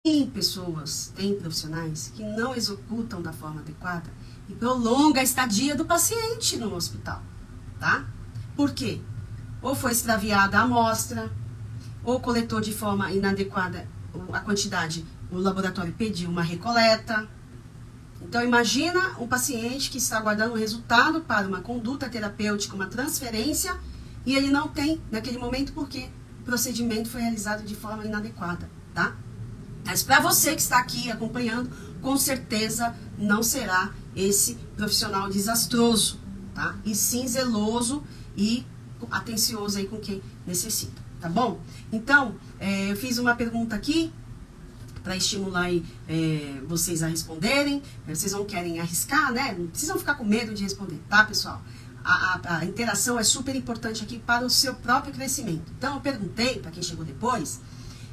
Tem pessoas, tem profissionais que não executam da forma adequada e prolonga a estadia do paciente no hospital, tá? Por quê? Ou foi extraviada a amostra, ou coletou de forma inadequada a quantidade, o laboratório pediu uma recoleta. Então, imagina um paciente que está aguardando um resultado para uma conduta terapêutica, uma transferência, e ele não tem naquele momento porque o procedimento foi realizado de forma inadequada, tá? Mas para você que está aqui acompanhando, com certeza não será esse profissional desastroso, tá? E sim zeloso e atencioso aí com quem necessita, tá bom? Então, eu fiz uma pergunta aqui para estimular aí, vocês a responderem. Vocês não querem arriscar, né? Não precisam ficar com medo de responder, tá, pessoal? A interação é super importante aqui para o seu próprio crescimento. Então, eu perguntei para quem chegou depois,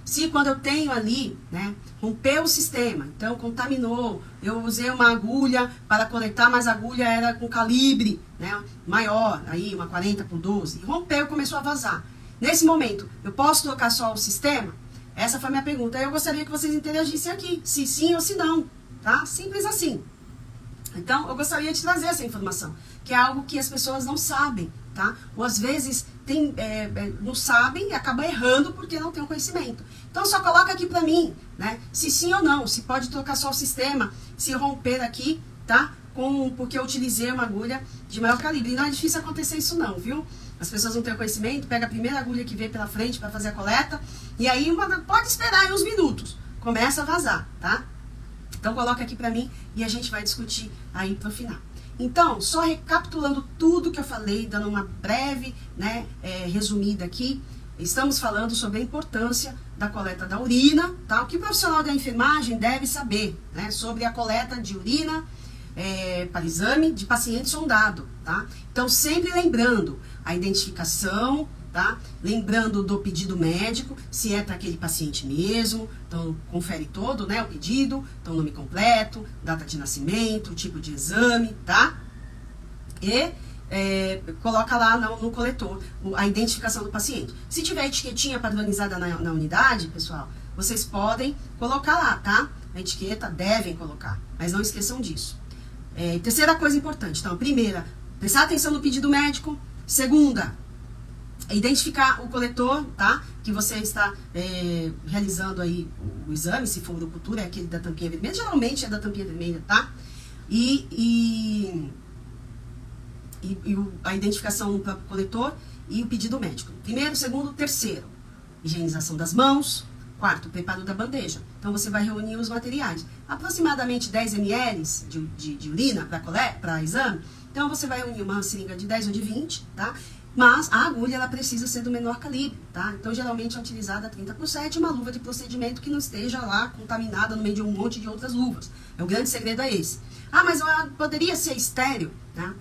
se quando eu tenho ali, né, rompeu o sistema, então contaminou, eu usei uma agulha para coletar, mas a agulha era com calibre, né, maior, aí uma 40x12, e rompeu, começou a vazar. Nesse momento, eu posso trocar só o sistema? Essa foi a minha pergunta. Eu gostaria que vocês interagissem aqui, se sim ou se não, tá? Simples assim. Então, eu gostaria de trazer essa informação, que é algo que as pessoas não sabem, tá? Ou às vezes não sabem e acabam errando porque não tem o conhecimento. Então, só coloca aqui pra mim, né? Se sim ou não, se pode trocar só o sistema, se romper aqui, tá? Porque eu utilizei uma agulha de maior calibre. E não é difícil acontecer isso não, viu? As pessoas não têm o conhecimento, pega a primeira agulha que vê pela frente para fazer a coleta, e aí pode esperar aí uns minutos, começa a vazar, tá? Então coloca aqui pra mim e a gente vai discutir aí pro final. Então, só recapitulando tudo que eu falei, dando uma breve, né, resumida aqui, estamos falando sobre a importância da coleta da urina, tá? O que o profissional da enfermagem deve saber, né, sobre a coleta de urina para exame de paciente sondado, tá? Então, sempre lembrando a identificação, tá? Lembrando do pedido médico, se é para aquele paciente mesmo, então confere todo, né, o pedido, então nome completo, data de nascimento, tipo de exame, tá? E coloca lá no coletor a identificação do paciente. Se tiver etiquetinha padronizada na unidade, pessoal, vocês podem colocar lá, tá? A etiqueta devem colocar, mas não esqueçam disso. Terceira coisa importante, então, primeira, prestar atenção no pedido médico. Segunda, identificar o coletor, tá? Que você está realizando aí o exame, se for urocultura, é aquele da tampinha vermelha, geralmente é da tampinha vermelha, tá? E a identificação no próprio coletor e o pedido médico. Primeiro, segundo, terceiro, higienização das mãos. Quarto, preparo da bandeja. Então, você vai reunir os materiais. Aproximadamente 10 ml de urina para exame. Então, você vai reunir uma seringa de 10 ou de 20, tá? Mas a agulha, ela precisa ser do menor calibre, tá? Então, geralmente é utilizada 30x7, uma luva de procedimento que não esteja lá contaminada no meio de um monte de outras luvas. O grande segredo é esse. Ah, mas poderia ser estéreo, né?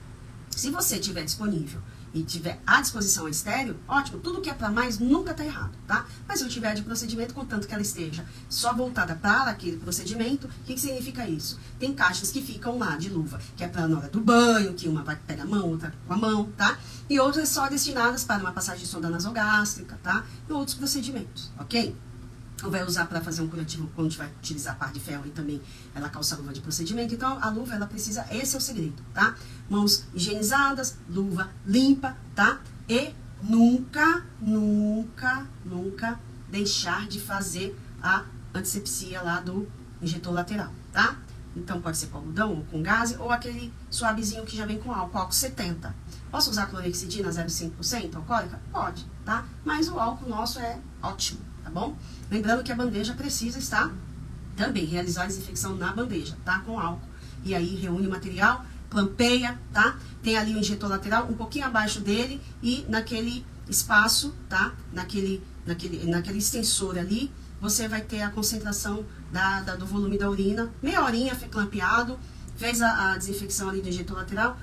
Se você tiver disponível e tiver à disposição a estéreo, ótimo, tudo que é para mais nunca tá errado, tá? Mas se eu tiver de procedimento, contanto que ela esteja só voltada para aquele procedimento, o que significa isso? Tem caixas que ficam lá de luva, que é para na hora do banho, que uma vai pegar a mão, outra com a mão, tá? E outras só destinadas para uma passagem de sonda nasogástrica, tá? E outros procedimentos, ok? Ou vai usar para fazer um curativo, quando a gente vai utilizar par de ferro e também ela calça a luva de procedimento. Então, a luva, ela precisa, esse é o segredo, tá? Mãos higienizadas, luva limpa, tá? E nunca, nunca, nunca deixar de fazer a antisepsia lá do injetor lateral, tá? Então, pode ser com algodão ou com gás, ou aquele suavezinho que já vem com álcool 70. Posso usar clorexidina 0,5% alcoólica? Pode, tá? Mas o álcool nosso é ótimo, tá bom? Lembrando que a bandeja precisa estar também, realizar a desinfecção na bandeja, tá? Com álcool. E aí reúne o material, clampeia, tá? Tem ali o injetor lateral, um pouquinho abaixo dele e naquele espaço, tá? Naquele extensor ali, você vai ter a concentração do volume da urina. Meia horinha, foi clampeado, fez a desinfecção ali do injetor lateral,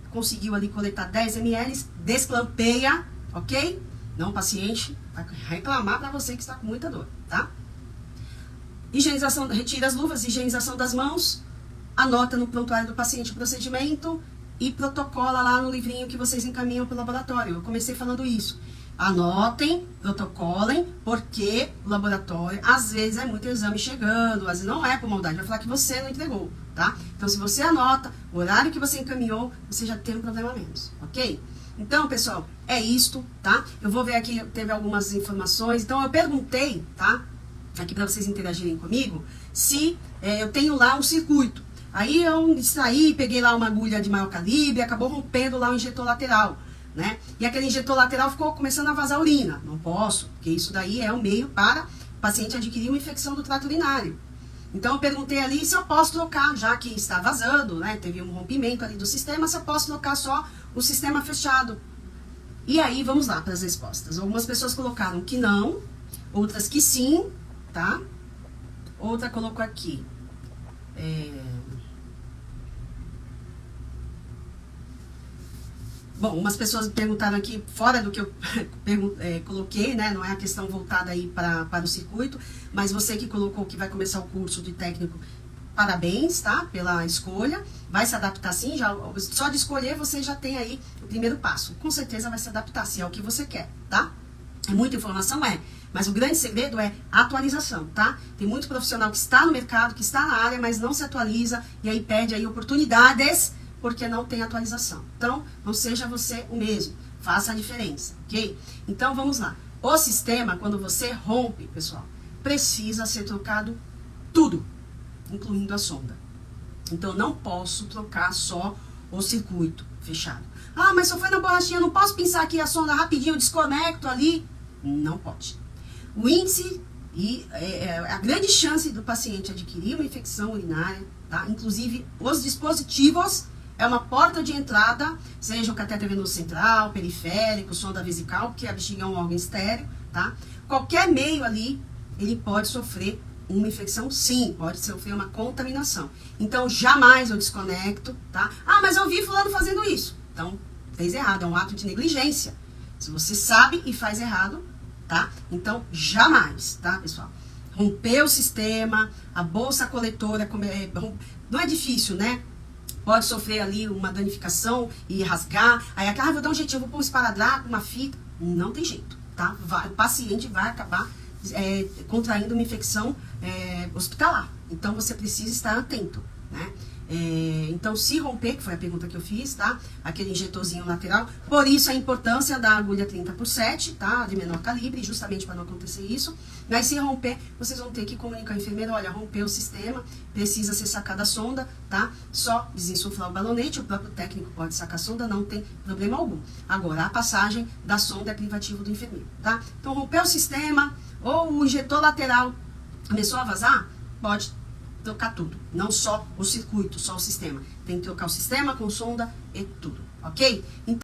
conseguiu ali coletar 10 ml, desclampeia, ok? Não, o paciente vai reclamar para você que está com muita dor, tá? Higienização, retira as luvas, higienização das mãos, anota no prontuário do paciente o procedimento e protocola lá no livrinho que vocês encaminham para o laboratório. Eu comecei falando isso. Anotem, protocolem, porque o laboratório, às vezes, é muito exame chegando, às vezes não é por maldade, vai falar que você não entregou, tá? Então, se você anota o horário que você encaminhou, você já tem um problema a menos, ok? Então, pessoal, é isto, tá? Eu vou ver aqui, teve algumas informações, então eu perguntei, tá? Aqui para vocês interagirem comigo, se eu tenho lá um circuito. Aí eu distraí, peguei lá uma agulha de maior calibre, acabou rompendo lá o injetor lateral, né? E aquele injetor lateral ficou começando a vazar urina. Não posso, porque isso daí é o meio para o paciente adquirir uma infecção do trato urinário. Então eu perguntei ali se eu posso trocar, já que está vazando, né? Teve um rompimento ali do sistema, se eu posso trocar só o sistema fechado. E aí vamos lá para as respostas. Algumas pessoas colocaram que não, outras que sim, tá? Outra colocou aqui. Bom, umas pessoas perguntaram aqui, fora do que eu coloquei, né? Não é a questão voltada aí para o circuito, mas você que colocou que vai começar o curso de técnico, parabéns, tá? Pela escolha. Vai se adaptar sim, já, só de escolher você já tem aí o primeiro passo. Com certeza vai se adaptar, se é o que você quer, tá? É muita informação, mas o grande segredo é atualização, tá? Tem muito profissional que está no mercado, que está na área, mas não se atualiza e aí perde aí oportunidades porque não tem atualização. Então, não seja você o mesmo, faça a diferença, ok? Então, vamos lá. O sistema, quando você rompe, pessoal, precisa ser trocado tudo, incluindo a sonda. Então, eu não posso trocar só o circuito fechado. Ah, mas só foi na borrachinha, eu não posso pensar aqui a sonda rapidinho, eu desconecto ali. Não pode. O índice e a grande chance do paciente adquirir uma infecção urinária, tá? Inclusive, os dispositivos é uma porta de entrada, seja o catéter venoso central, periférico, sonda vesical, porque a bexiga é um órgão estéreo, tá? Qualquer meio ali, ele pode sofrer uma infecção, sim, pode sofrer uma contaminação. Então, jamais eu desconecto, tá? Ah, mas eu vi fulano fazendo isso. Então, fez errado, é um ato de negligência. Se você sabe e faz errado, tá? Então, jamais, tá, pessoal? Romper o sistema, a bolsa coletora, não é difícil, né? Pode sofrer ali uma danificação e rasgar. Aí, vou dar um jeitinho, vou pôr um esparadrapo, uma fita. Não tem jeito, tá? O paciente vai acabar contraindo uma infecção hospitalar. Então, você precisa estar atento, né? Então, se romper, que foi a pergunta que eu fiz, tá? Aquele injetorzinho lateral. Por isso, a importância da agulha 30x7, tá? De menor calibre, justamente para não acontecer isso. Mas se romper, vocês vão ter que comunicar ao enfermeiro, olha, rompeu o sistema, precisa ser sacada a sonda, tá? Só desinsuflar o balonete, o próprio técnico pode sacar a sonda, não tem problema algum. Agora, a passagem da sonda é privativo do enfermeiro, tá? Então, rompeu o sistema, ou o injetor lateral começou a vazar, pode trocar tudo, não só o circuito, só o sistema. Tem que trocar o sistema com sonda e tudo, ok? Então,